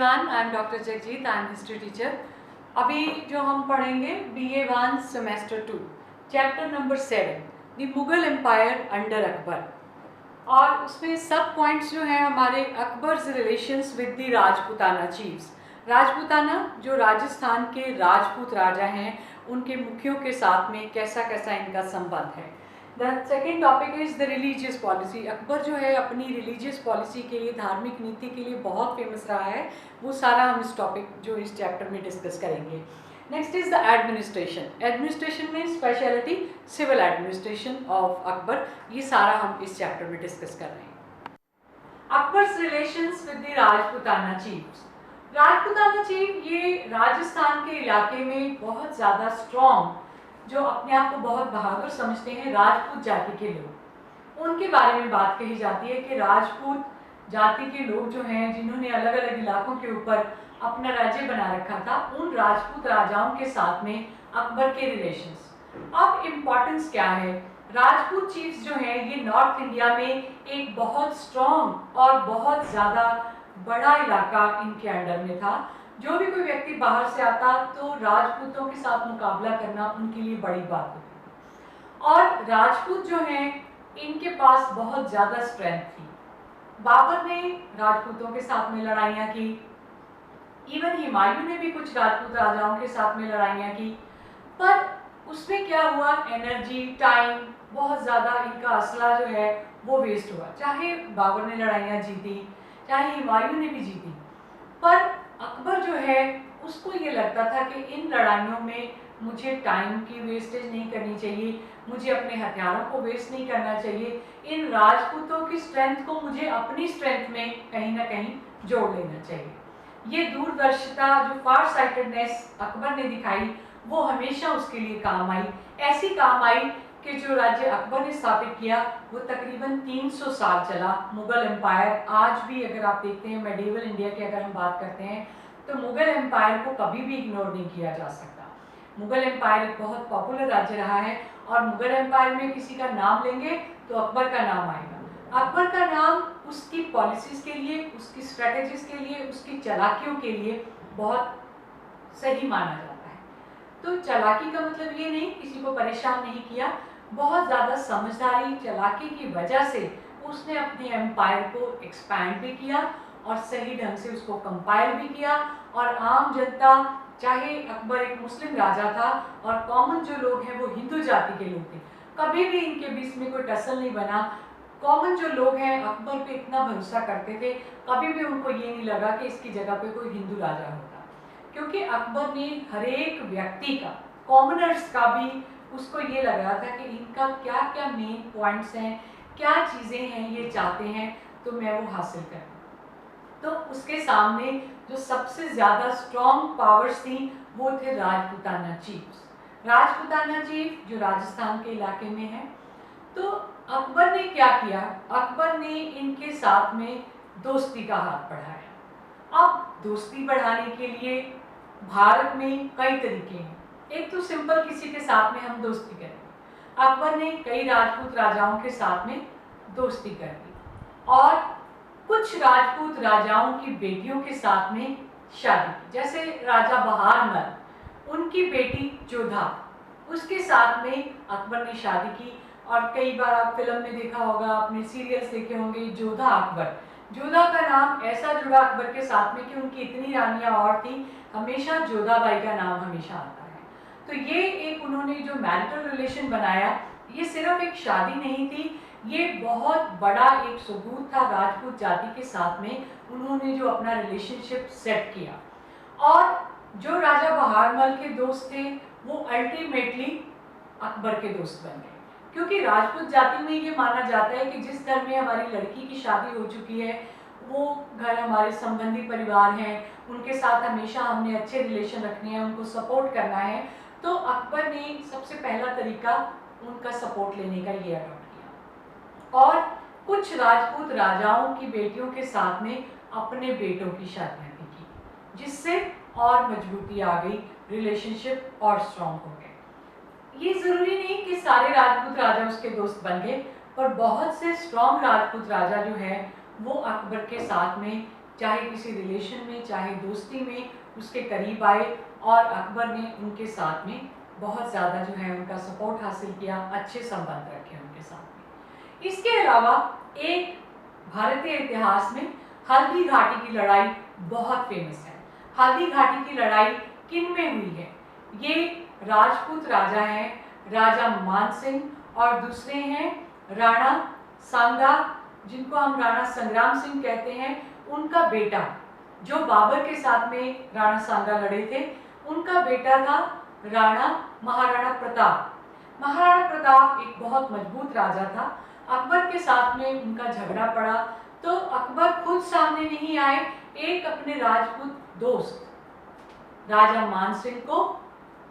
Everyone, I am doctor Jagjit, I am history teacher. अभी जो हम पढ़ेंगे BA1 semester 2 chapter number 7 the Mughal empire under Akbar. और उसमें सब पॉइंट्स जो हैं हमारे Akbar's relations with the Rajputana chiefs. Rajputana जो राजस्थान के राजपूत राजा हैं, उनके मुखियों के साथ में कैसा कैसा इनका संबंध है। The second topic is the religious policy. Akbar जो है अपनी रिलीजियस पॉलिसी के लिए, धार्मिक नीति के लिए बहुत फेमस रहा है। वो सारा हम इस टॉपिक जो इस चैप्टर में डिस्कस करेंगे। Next is the administration. Administration में speciality civil administration of Akbar. ये सारा हम इस चैप्टर में डिस्कस कर रहे हैं। Akbar's relations with the Rajputana chiefs. Rajputana chief ये राजस्थान के इलाके में बहुत ज़्यादा स्ट्रॉन्ग, जो अपने आप को बहुत बहादुर समझते हैं, राजपूत जाति के लोग, उनके बारे में बात कही जाती है कि राजपूत जाति के लोग जो हैं, जिन्होंने अलग अलग इलाकों के ऊपर अपना राज्य बना रखा था, उन राजपूत राजाओं के साथ में अकबर के रिलेशंस। अब इम्पॉर्टेंस क्या है, राजपूत चीफ्स जो हैं ये नॉर्थ इंडिया में एक बहुत स्ट्रॉन्ग और बहुत ज़्यादा बड़ा इलाका इनके अंडर में था। जो भी कोई व्यक्ति बाहर से आता तो राजपूतों के साथ मुकाबला करना उनके लिए बड़ी बात होती। और राजपूत जो हैं इनके पास बहुत ज़्यादा स्ट्रेंथ थी। बाबर ने राजपूतों के साथ में लड़ाइयाँ की, इवन हुमायूं ने भी कुछ राजपूत राजाओं के साथ में लड़ाइयाँ की, पर उसमें क्या हुआ, एनर्जी, टाइम, बहुत ज़्यादा इनका असला जो है वो वेस्ट हुआ। चाहे बाबर ने लड़ाइयाँ जीती, चाहे हुमायूं ने भी जीती, पर अकबर जो है उसको ये लगता था कि इन लड़ाइयों में मुझे टाइम की वेस्टेज नहीं करनी चाहिए, मुझे अपने हथियारों को वेस्ट नहीं करना चाहिए, इन राजपूतों की स्ट्रेंथ को मुझे अपनी स्ट्रेंथ में कहीं ना कहीं जोड़ लेना चाहिए। ये दूरदर्शिता, जो फार साइटेडनेस अकबर ने दिखाई, वो हमेशा उसके लिए काम आई। ऐसी काम आई कि जो राज्य अकबर ने स्थापित किया वो तकरीबन 300 साल चला। मुगल एम्पायर आज भी, अगर आप देखते हैं मेडिवल इंडिया की अगर हम बात करते हैं, तो मुगल एम्पायर को कभी भी इग्नोर नहीं किया जा सकता। मुगल एम्पायर एक बहुत पॉपुलर राज्य रहा है, और मुगल एम्पायर में किसी का नाम लेंगे तो अकबर का नाम आएगा। अकबर का नाम उसकी पॉलिसीज़ के लिए, उसकी स्ट्रेटजीज के लिए, उसकी चालाकियों के लिए बहुत सही माना जाता है। तो चालाकी का मतलब ये नहीं किसी को परेशान नहीं किया, बहुत ज़्यादा समझदारी, चालाकी की वजह से उसने अपने एम्पायर को एक्सपैंड भी किया और सही ढंग से उसको कंपाइल भी किया। और आम जनता, चाहे अकबर एक मुस्लिम राजा था और कॉमन जो लोग हैं वो हिंदू जाति के लोग थे, कभी भी इनके बीच में कोई टसल नहीं बना। कॉमन जो लोग हैं अकबर पे इतना भरोसा करते थे, कभी भी उनको ये नहीं लगा कि इसकी जगह पे कोई हिंदू राजा होता, क्योंकि अकबर ने हर एक व्यक्ति का, कॉमनर्स का भी, उसको ये लग रहा था कि इनका क्या क्या मेन पॉइंट्स हैं, क्या चीज़ें हैं ये चाहते हैं, तो मैं वो हासिल करूँ। तो उसके सामने जो सबसे ज़्यादा स्ट्रॉन्ग पावर्स थी वो थे राजपूताना चीफ्स। राजपूताना चीफ जो राजस्थान के इलाके में है, तो अकबर ने क्या किया, अकबर ने इनके साथ में दोस्ती का हाथ बढ़ाया। अब दोस्ती बढ़ाने के लिए भारत में कई तरीके हैं। एक तो सिंपल किसी के साथ में हम दोस्ती करेंगे। अकबर ने कई राजपूत राजाओं के साथ में दोस्ती कर दी और कुछ राजपूत राजाओं की बेटियों के साथ में शादी की। जैसे राजा बहारमल, उनकी बेटी जोधा, उसके साथ में अकबर ने शादी की। और कई बार आप फिल्म में देखा होगा, आपने सीरियल्स देखे होंगे, जोधा अकबर। जोधा का नाम ऐसा जुड़ा अकबर के साथ में कि उनकी इतनी रानियां और थी, हमेशा जोधाबाई का नाम हमेशा आता है। तो ये एक उन्होंने जो मैरिटल रिलेशन बनाया, ये सिर्फ एक शादी नहीं थी, ये बहुत बड़ा एक सबूत था राजपूत जाति के साथ में उन्होंने जो अपना रिलेशनशिप सेट किया। और जो राजा बहारमल के दोस्त थे वो अल्टीमेटली अकबर के दोस्त बन गए, क्योंकि राजपूत जाति में ये माना जाता है कि जिस घर में हमारी लड़की की शादी हो चुकी है वो घर हमारे संबंधी परिवार हैं, उनके साथ हमेशा हमने अच्छे रिलेशन रखने हैं, उनको सपोर्ट करना है। तो अकबर ने सबसे पहला तरीका उनका सपोर्ट लेने का ये अडॉप्ट किया। और कुछ राजपूत राजाओं की बेटियों के साथ में अपने बेटों की शादियाँ भी की, जिससे और मजबूती आ गई, रिलेशनशिप और स्ट्रॉन्ग हो गए। ये ज़रूरी नहीं कि सारे राजपूत राजा उसके दोस्त बन गए, पर बहुत से स्ट्रॉन्ग राजपूत राजा जो है वो अकबर के साथ में चाहे किसी रिलेशन में, चाहे दोस्ती में उसके करीब आए और अकबर ने उनके साथ में बहुत ज़्यादा जो है उनका सपोर्ट हासिल किया, अच्छे संबंध रखे उनके साथ में। इसके अलावा एक भारतीय इतिहास में हल्दी घाटी की लड़ाई बहुत फेमस है। हल्दी घाटी की लड़ाई किन में हुई है? ये राजपूत राजा हैं, राजा मान सिंह और दूसरे हैं राणा सांगा, जिनको हम राणा संग्राम सिंह कहते हैं। उनका बेटा जो बाबर के साथ में राणा सांगा लड़े थे, उनका बेटा था राणा महाराणा प्रताप। महाराणा प्रताप एक बहुत मजबूत राजा था। अकबर के साथ में उनका झगड़ा पड़ा तो अकबर खुद सामने नहीं आए, एक अपने राजपूत दोस्त राजा मान सिंह को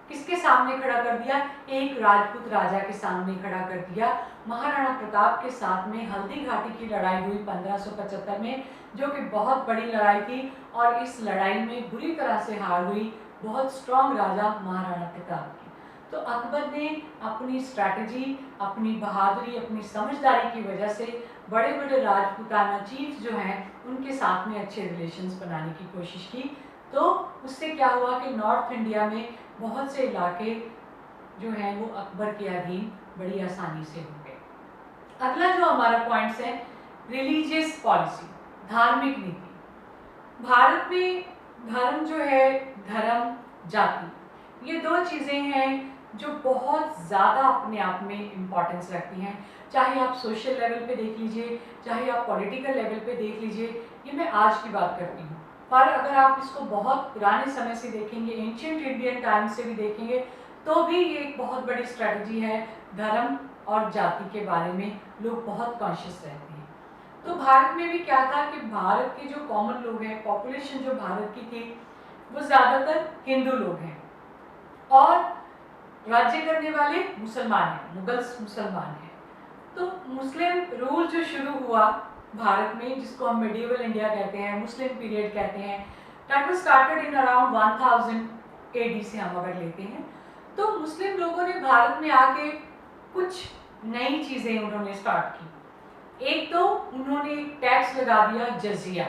किसके सामने खड़ा कर दिया? एक राजपूत राजा के सामने खड़ा कर दिया। महाराणा प्रताप के साथ में हल्दी घाटी की लड़ाई हुई 1575 में, जो कि बहुत बड़ी लड़ाई थी और इस लड़ाई में बुरी तरह से हार हुई बहुत स्ट्रॉन्ग राजा महाराणा प्रताप की। तो अकबर ने अपनी स्ट्रैटेजी, अपनी बहादुरी, अपनी समझदारी की वजह से बड़े बड़े राजपूताना चीफ्स जो हैं उनके साथ में अच्छे रिलेशंस बनाने की कोशिश की। तो उससे क्या हुआ कि नॉर्थ इंडिया में बहुत से इलाके जो हैं वो अकबर के अधीन बड़ी आसानी से हो गए। अगला जो हमारा पॉइंट्स है, रिलीजियस पॉलिसी, धार्मिक नीति। भारत में धर्म जो है, धर्म जाति, ये दो चीज़ें हैं जो बहुत ज़्यादा अपने आप में इम्पॉर्टेंस रखती हैं। चाहे आप सोशल लेवल पे देख लीजिए, चाहे आप पॉलिटिकल लेवल पे देख लीजिए, ये मैं आज की बात करती हूँ। पर अगर आप इसको बहुत पुराने समय से देखेंगे, एंशिएंट इंडियन टाइम से भी देखेंगे, तो भी ये एक बहुत बड़ी स्ट्रेटजी है। धर्म और जाति के बारे में लोग बहुत कॉन्शियस रहते हैं। तो भारत में भी क्या था कि भारत के जो कॉमन लोग हैं, पॉपुलेशन जो भारत की थी, वो ज़्यादातर हिंदू लोग हैं और राज्य करने वाले मुसलमान हैं, मुगल्स मुसलमान हैं। तो मुस्लिम रूल जो शुरू हुआ भारत में, जिसको हम मेडिएवल इंडिया कहते हैं, मुस्लिम पीरियड कहते हैं, that was started in around 1000 AD से हम अगर लेते हैं। तो मुस्लिम लोगों ने भारत में आके कुछ नई चीज़ें उन्होंने स्टार्ट की। एक तो उन्होंने एक टैक्स लगा दिया, जजिया।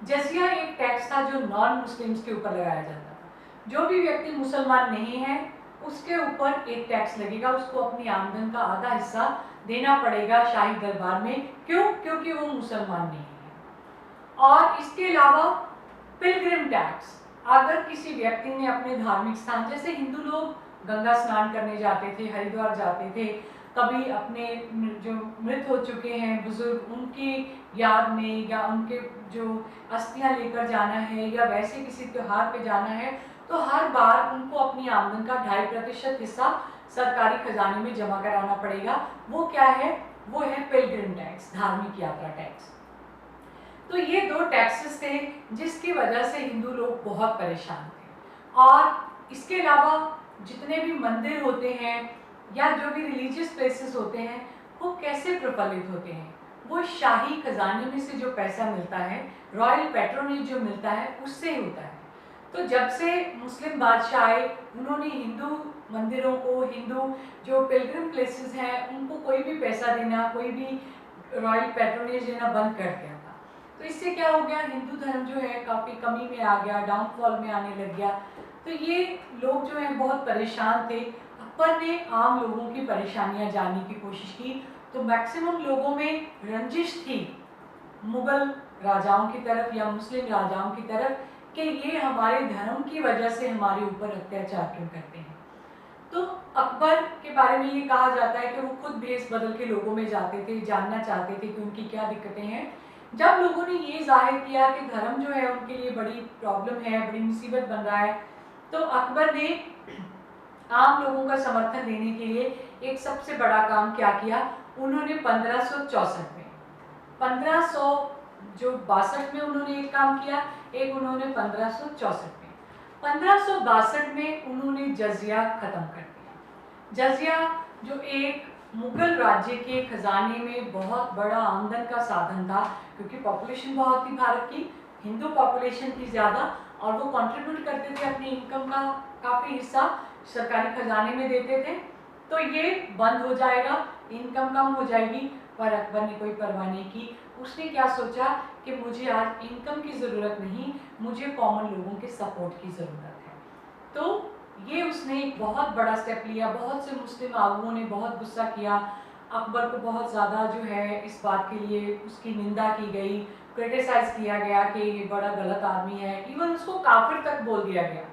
जजिया एक टैक्स था जो नॉन मुस्लिम्स के ऊपर लगाया जाता था। जो भी व्यक्ति मुसलमान नहीं है उसके ऊपर एक टैक्स लगेगा, उसको अपनी आमदन का आधा हिस्सा देना पड़ेगा शाही दरबार में। क्यों? क्योंकि वो मुसलमान नहीं है। और इसके अलावा पिलग्रिम टैक्स, अगर किसी व्यक्ति ने अपने धार्मिक स्थान, जैसे हिंदू लोग गंगा स्नान करने जाते थे, हरिद्वार जाते थे, कभी अपने जो मृत हो चुके हैं बुजुर्ग, उनकी याद में या उनके जो अस्थियां लेकर जाना है या वैसे किसी त्योहार पे जाना है, तो हर बार उनको अपनी आमदन का 2.5% हिस्सा सरकारी खजाने में जमा कराना पड़ेगा। वो क्या है? वो है पिलग्रिम टैक्स, धार्मिक यात्रा टैक्स। तो ये दो टैक्सेस थे जिसकी वजह से हिंदू लोग बहुत परेशान थे। और इसके अलावा जितने भी मंदिर होते हैं या जो भी रिलीजियस प्लेसेस होते हैं, वो कैसे प्रफुल्लित होते हैं? वो शाही खजाने में से जो पैसा मिलता है, रॉयल पैट्रोनेज जो मिलता है, उससे होता है। तो जब से मुस्लिम बादशाह आए, उन्होंने हिंदू मंदिरों को, हिंदू जो पिलग्रिम प्लेसेस हैं, उनको कोई भी पैसा देना, कोई भी रॉयल पैट्रोनेज देना बंद कर दिया था। तो इससे क्या हो गया? हिंदू धर्म जो है काफ़ी कमी में आ गया, डाउनफॉल में आने लग गया। तो ये लोग जो हैं बहुत परेशान थे। अकबर ने आम लोगों की परेशानियां जानने की कोशिश की, तो मैक्सिमम लोगों में रंजिश थी मुगल राजाओं की तरफ या मुस्लिम राजाओं की तरफ कि ये हमारे धर्म की वजह से हमारे ऊपर अत्याचार क्यों करते हैं। तो अकबर के बारे में ये कहा जाता है कि वो खुद भेष बदल के लोगों में जाते थे, जानना चाहते थे कि उनकी क्या दिक्कतें हैं। जब लोगों ने ये जाहिर किया कि धर्म जो है उनके लिए बड़ी प्रॉब्लम है, बड़ी मुसीबत बन रहा है, तो अकबर ने आम लोगों का समर्थन देने के लिए एक सबसे बड़ा काम क्या किया? उन्होंने 1564 में, 1562 में उन्होंने एक काम किया, एक उन्होंने 1564 में। 1562 में उन्होंने जजिया खत्म कर दिया। जजिया जो एक मुगल राज्य के खजाने में बहुत बड़ा आमदन का साधन था, क्योंकि पॉपुलेशन बहुत थी भारत की, हिंदू पॉपुलेशन थी ज़्यादा, और वो कंट्रीब्यूट करते थे अपनी इनकम का काफ़ी हिस्सा सरकारी खजाने में देते थे। तो ये बंद हो जाएगा, इनकम कम हो जाएगी। पर अकबर ने कोई परवाह नहीं की। उसने क्या सोचा कि मुझे आज इनकम की ज़रूरत नहीं, मुझे कॉमन लोगों के सपोर्ट की ज़रूरत है। तो ये उसने एक बहुत बड़ा स्टेप लिया। बहुत से मुस्लिम आगुओं ने बहुत गुस्सा किया, अकबर को बहुत ज़्यादा जो है इस बात के लिए उसकी निंदा की गई, क्रिटिसाइज़ किया गया कि ये बड़ा गलत आदमी है। इवन उसको काफिर तक बोल दिया गया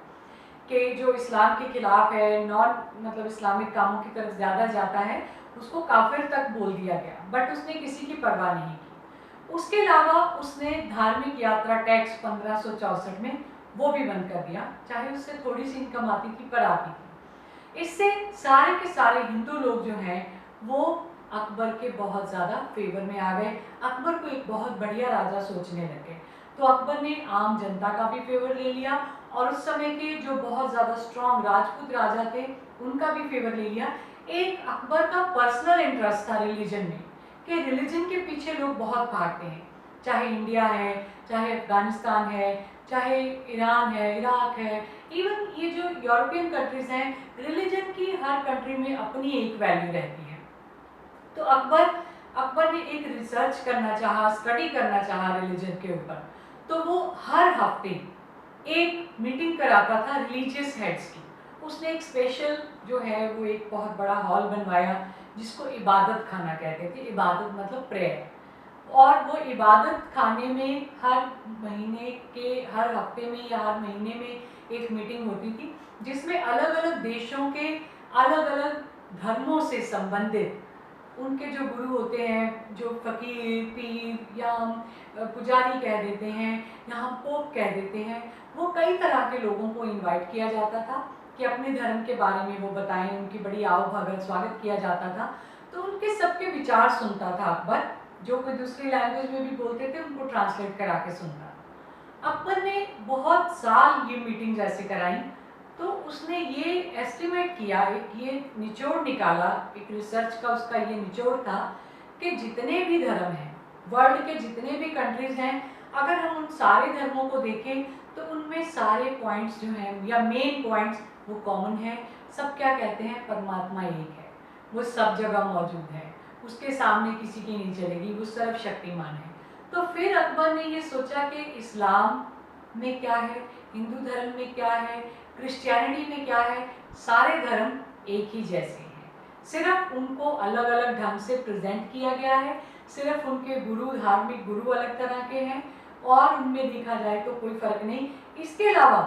कि जो इस्लाम के खिलाफ है, नॉन मतलब इस्लामिक कामों की तरफ ज़्यादा जाता है, उसको काफिर तक बोल दिया गया। बट उसने किसी की परवाह नहीं की। उसके अलावा उसने धार्मिक यात्रा टैक्स 1564 में वो भी बंद कर दिया, चाहे उससे थोड़ी सी इनकम आती थी पर आती थी। इससे सारे के सारे हिंदू लोग जो हैं वो अकबर के बहुत ज़्यादा फेवर में आ गए। अकबर को एक बहुत बढ़िया राजा सोचने लगे। तो अकबर ने आम जनता का भी फेवर ले लिया और उस समय के जो बहुत ज़्यादा स्ट्रॉन्ग राजपूत राजा थे उनका भी फेवर ले लिया। एक अकबर का पर्सनल इंटरेस्ट था रिलीजन में, कि रिलीजन के पीछे लोग बहुत भागते हैं, चाहे इंडिया है, चाहे अफगानिस्तान है, चाहे ईरान है, इराक है, इवन ये जो यूरोपियन कंट्रीज हैं, रिलीजन की हर कंट्री में अपनी एक वैल्यू रहती है। तो अकबर ने एक रिसर्च करना चाहा, स्टडी करना चाहा रिलीजन के ऊपर। तो वो हर हफ्ते एक मीटिंग कराता था रिलीजियस हेड्स की। उसने एक स्पेशल जो है वो एक बहुत बड़ा हॉल बनवाया जिसको इबादत खाना कहते थे। इबादत मतलब प्रेयर। और वो इबादत खाने में हर महीने के हर हफ्ते में या हर महीने में एक मीटिंग होती थी जिसमें अलग अलग देशों के अलग अलग धर्मों से संबंधित उनके जो गुरु होते हैं, जो फकीर, पीर या हम पुजारी कह देते हैं या हम पोप कह देते हैं, वो कई तरह के लोगों को इनवाइट किया जाता था कि अपने धर्म के बारे में वो बताएं। उनकी बड़ी आओ भगत स्वागत किया जाता था। तो उनके सबके विचार सुनता था अकबर। जो कोई दूसरी लैंग्वेज में भी बोलते थे उनको ट्रांसलेट करा के सुनता। अकबर ने बहुत साल ये मीटिंग्स ऐसे कराई। तो उसने ये एस्टिमेट किया, एक ये निचोड़ निकाला, एक रिसर्च का उसका ये निचोड़ था कि जितने भी धर्म हैं, वर्ल्ड के जितने भी कंट्रीज हैं, अगर हम उन सारे धर्मों को देखें तो उनमें सारे पॉइंट्स जो हैं या मेन पॉइंट्स वो कॉमन है। सब क्या कहते हैं, परमात्मा एक है, वो सब जगह मौजूद है, उसके सामने किसी की नहीं चलेगी, वो सर्वशक्तिमान है। तो फिर अकबर ने ये सोचा कि इस्लाम में क्या है, हिंदू धर्म में क्या है, क्रिश्चियनिटी में क्या है, सारे धर्म एक ही जैसे हैं, सिर्फ उनको अलग अलग ढंग से प्रेजेंट किया गया है, सिर्फ उनके गुरु, धार्मिक गुरु अलग तरह के हैं और उनमें देखा जाए तो कोई फर्क नहीं। इसके अलावा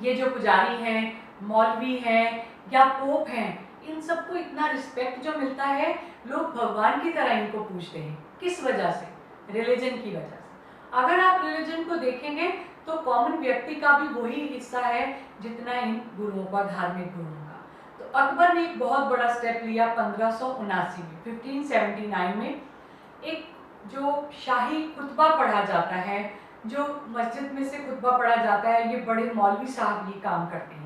ये जो पुजारी हैं, मौलवी हैं या पोप हैं, इन सबको इतना रिस्पेक्ट जो मिलता है, लोग भगवान की तरह इनको पूछते हैं। किस वजह से? रिलीजन की वजह से। अगर आप रिलीजन को देखेंगे तो कॉमन व्यक्ति का भी वही हिस्सा है जितना इन गुरुओं का, धार्मिक गुरुओं का। तो अकबर ने एक बहुत बड़ा स्टेप लिया 1579 में, 1579 में एक जो शाही खुतबा पढ़ा जाता है, जो मस्जिद में से खुतबा पढ़ा जाता है, ये बड़े मौलवी साहब ये काम करते हैं।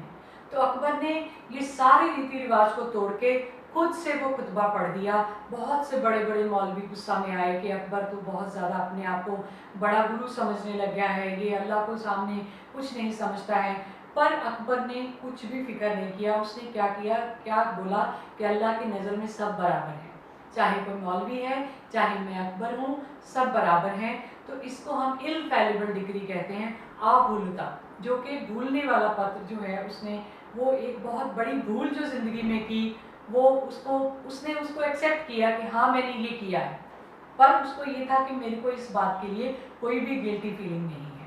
तो अकबर ने ये सारे रीति रिवाज को तोड़ के खुद से वो खुतबा पढ़ दिया। बहुत से बड़े बड़े मौलवी गुस्सा में आए कि अकबर तो बहुत ज़्यादा अपने आप को बड़ा गुरु समझने लग गया है, ये अल्लाह को सामने कुछ नहीं समझता है। पर अकबर ने कुछ भी फिक्र नहीं किया। उसने क्या किया, क्या बोला कि अल्लाह की नज़र में सब बराबर हैं, चाहे कोई मौलवी है, चाहे मैं अकबर हूँ, सब बराबर हैं। तो इसको हम इनफैलिबल डिग्री कहते हैं, अभूलता, जो कि भूलने वाला पत्र जो है, उसने वो एक बहुत बड़ी भूल जो ज़िंदगी में की, वो उसने उसको एक्सेप्ट किया कि हाँ मैंने ये किया है, पर उसको ये था कि मेरे को इस बात के लिए कोई भी गिल्टी फीलिंग नहीं है।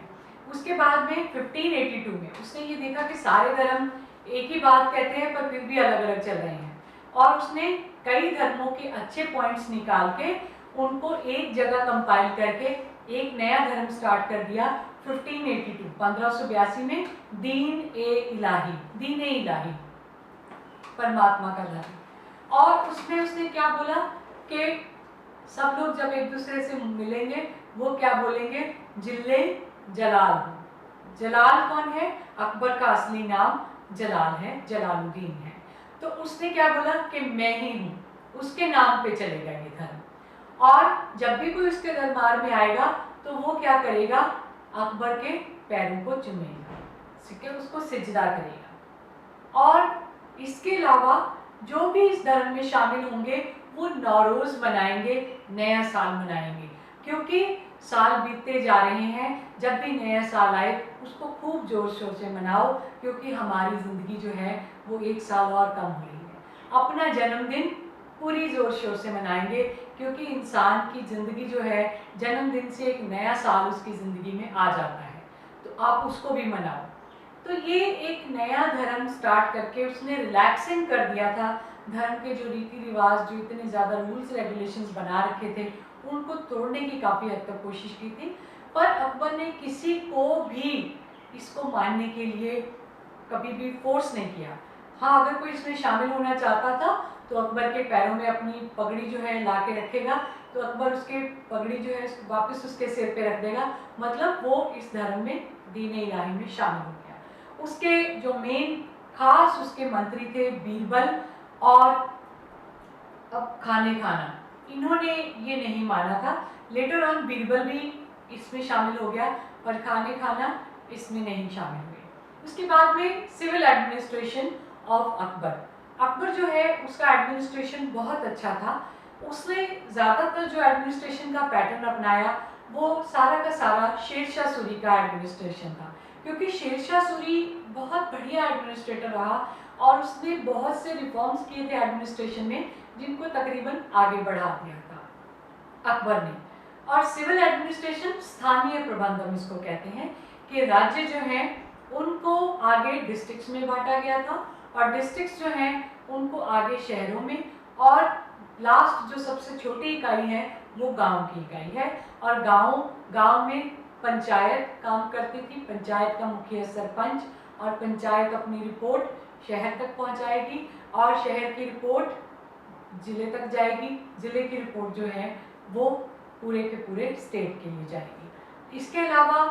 उसके बाद में 1582 में उसने ये देखा कि सारे धर्म एक ही बात कहते हैं पर फिर भी अलग अलग चल रहे हैं, और उसने कई धर्मों के अच्छे पॉइंट्स निकाल के उनको एक जगह कंपाइल करके एक नया धर्म स्टार्ट कर दिया 1582 में, दीन ए इलाही, परमात्मा का धर्म। और उसमें उसने क्या बोला कि सब लोग जब एक दूसरे से मिलेंगे वो क्या बोलेंगे, जिल्ले जलाल हो। जलाल कौन है? अकबर का असली नाम जलाल है, जलालुद्दीन है। तो उसने क्या बोला कि मैं ही हूँ, उसके नाम पे चलेगा ये धर्म। और जब भी कोई उसके दरबार में आएगा तो वो क्या करेगा, अकबर के पैरों को चूमेगा, उसको सिजदा करेगा। और इसके अलावा जो भी इस धर्म में शामिल होंगे वो नौरोज़ मनाएंगे, नया साल मनाएंगे। क्योंकि साल बीतते जा रहे हैं, जब भी नया साल आए उसको खूब ज़ोर शोर से मनाओ, क्योंकि हमारी ज़िंदगी जो है वो 1 साल और कम हो रही है। अपना जन्मदिन पूरी ज़ोर शोर से मनाएंगे, क्योंकि इंसान की ज़िंदगी जो है जन्मदिन से एक नया साल उसकी ज़िंदगी में आ जाता है, तो आप उसको भी मनाओ। तो ये एक नया धर्म स्टार्ट करके उसने रिलैक्सिंग कर दिया था। धर्म के जो रीति रिवाज, जो इतने ज़्यादा रूल्स रेगुलेशंस बना रखे थे, उनको तोड़ने की काफ़ी हद तक कोशिश की थी। पर अकबर ने किसी को भी इसको मानने के लिए कभी भी फोर्स नहीं किया। हाँ, अगर कोई इसमें शामिल होना चाहता था तो अकबर के पैरों में अपनी पगड़ी जो है ला के रखेगा, तो अकबर उसके पगड़ी जो है वापस उसके सिर पे रख देगा, मतलब वो इस धर्म में, दीन इलाही में शामिल हो गया। उसके जो मेन खास उसके मंत्री थे बीरबल और अब खाने खाना, इन्होंने ये नहीं माना था। लेटर ऑन बीरबल भी इसमें शामिल हो गया, पर खाने खाना इसमें नहीं शामिल हुए। उसके बाद में civil administration of Akbar. Akbar जो है उसका एडमिनिस्ट्रेशन बहुत अच्छा था। उसने ज़्यादातर जो एडमिनिस्ट्रेशन का पैटर्न अपनाया वो सारा का सारा शेरशाह सूरी का एडमिनिस्ट्रेशन था, क्योंकि शेरशाह सूरी बहुत बढ़िया एडमिनिस्ट्रेटर रहा और उसने बहुत से रिफॉर्म्स किए थे एडमिनिस्ट्रेशन में, जिनको तकरीबन आगे बढ़ा दिया था अकबर ने। और सिविल एडमिनिस्ट्रेशन, स्थानीय प्रबंध हम इसको कहते हैं, कि राज्य जो हैं उनको आगे डिस्ट्रिक्ट्स में बांटा गया था और डिस्ट्रिक्ट्स जो हैं उनको आगे शहरों में, और लास्ट जो सबसे छोटी इकाई है वो गांव की इकाई है। और गांव में पंचायत काम करती थी। पंचायत का मुखिया सरपंच, और पंचायत अपनी रिपोर्ट शहर तक पहुंचाएगी और शहर की रिपोर्ट जिले तक जाएगी। जिले की रिपोर्ट जो है वो पूरे के पूरे स्टेट के लिए जाएगी। इसके अलावा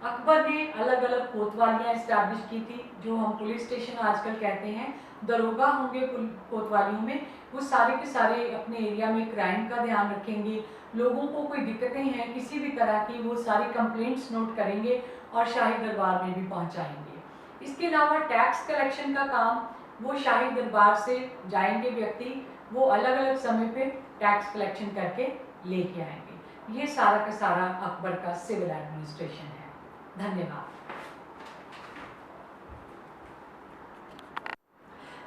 अकबर ने अलग अलग कोतवालियाँ इस्टेब्लिश की थी, जो हम पुलिस स्टेशन आजकल कहते हैं। दरोगा होंगे कोतवालियों में, वो सारे के सारे अपने एरिया में क्राइम का ध्यान रखेंगे। लोगों को कोई दिक्कतें हैं किसी भी तरह की, वो सारी कंप्लेंट्स नोट करेंगे और शाही दरबार में भी पहुंचाएंगे। इसके अलावा टैक्स कलेक्शन का काम, वो शाही दरबार से जाएंगे व्यक्ति, वो अलग अलग समय पे टैक्स कलेक्शन करके लेके आएंगे। ये सारा का सारा अकबर का सिविल एडमिनिस्ट्रेशन है। धन्यवाद।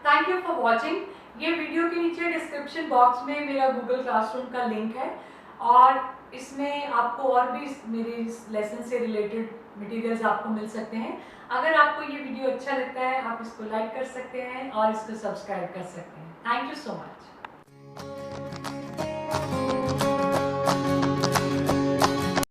Thank you for watching. ये वीडियो के नीचे डिस्क्रिप्शन बॉक्स में मेरा गूगल क्लासरूम का लिंक है, और इसमें आपको और भी मेरे इस लेसन से रिलेटेड मटेरियल्स आपको मिल सकते हैं। अगर आपको ये वीडियो अच्छा लगता है आप इसको लाइक कर सकते हैं और इसको सब्सक्राइब कर सकते हैं। Thank you so much.